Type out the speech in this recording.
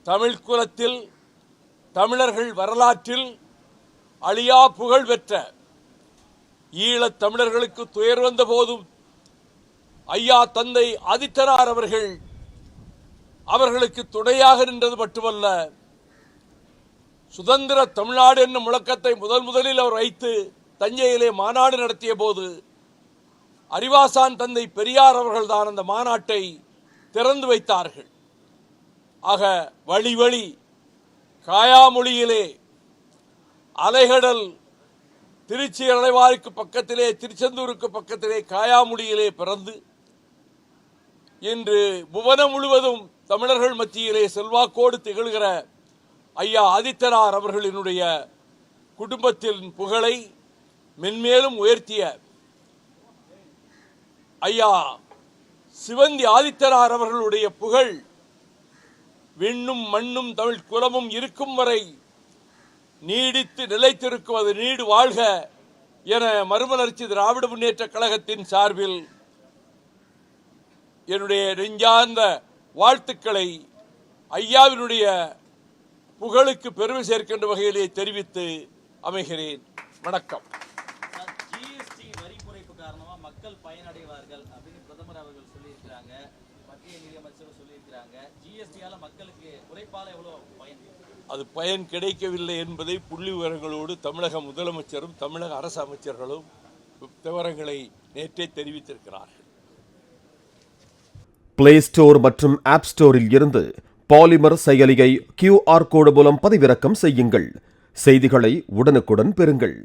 தமிழ் குலத்தில் தமிழர்கள் வரலாற்றில் அழியா புகழ் பெற்ற ஈழத் தமிழர்களுக்கு துயர் வந்த போதும் ஐயா தந்தை ஆதித்தனார் அவர்கள் அவர்களுக்கு துணையாக நின்றது மட்டுமல்ல, சுதந்திர தமிழ்நாடு என்னும் முழக்கத்தை முதலில் அவர் வைத்து தஞ்சையிலே மாநாடு நடத்திய போது அறிவாசான் தந்தை பெரியார் அவர்கள் தான் அந்த மாநாட்டை திறந்து வைத்தார்கள். ஆக வழி வழி காயாமொழியிலே அலைகடல் திருச்சி அலைவாய்க்கு பக்கத்திலே திருச்செந்தூருக்கு பக்கத்திலே காயாமொழியிலே பிறந்து இன்று புவனம் முழுவதும் தமிழர்கள் மத்தியிலே செல்வாக்கோடு திகழ்கிற ஐயா ஆதித்தனார் அவர்களினுடைய குடும்பத்தின் புகழை மென்மேலும் உயர்த்திய ஐயா சிவந்தி ஆதித்தனார் அவர்களுடைய புகழ் விண்ணும் மண்ணும் தமிழ் குலமும் இருக்கும் வரை நீடித்து நிலைத்திருக்கும், அது நீடு வாழ்க என மறுமலர்ச்சி திராவிட முன்னேற்ற கழகத்தின் சார்பில் என்னுடைய நெஞ்சார்ந்த வாழ்த்துக்களை ஐயாவினுடைய புகழுக்கு பெருமை சேர்க்கின்ற வகையிலே தெரிவித்து அமைகிறேன். வணக்கம். ஜிஎஸ்டி வரி குறைப்பு காரணமா மக்கள் பயனடைவார்கள் அப்படின்னு பிரதமர் அவர்கள் சொல்லியிருக்கிறாங்க, மத்திய நிதியமைச்சர் சொல்லியிருக்கிறாங்க. ஜிஎஸ்டியால மக்களுக்கு குறைப்பால எவ்வளவு பயன்? அது பயன் கிடைக்கவில்லை என்பதை புள்ளி விவரங்களோடு தமிழக முதலமைச்சரும் தமிழக அரசு அமைச்சர்களும் விவரங்களை நேற்றே தெரிவித்திருக்கிறார்கள். பிளே ஸ்டோர் மற்றும் ஆப் ஸ்டோரில் இருந்து பாலிமர் செயலியை QR கோடு மூலம் பதிவிறக்கம் செய்யுங்கள். செய்திகளை உடனுக்குடன் பெறுங்கள்.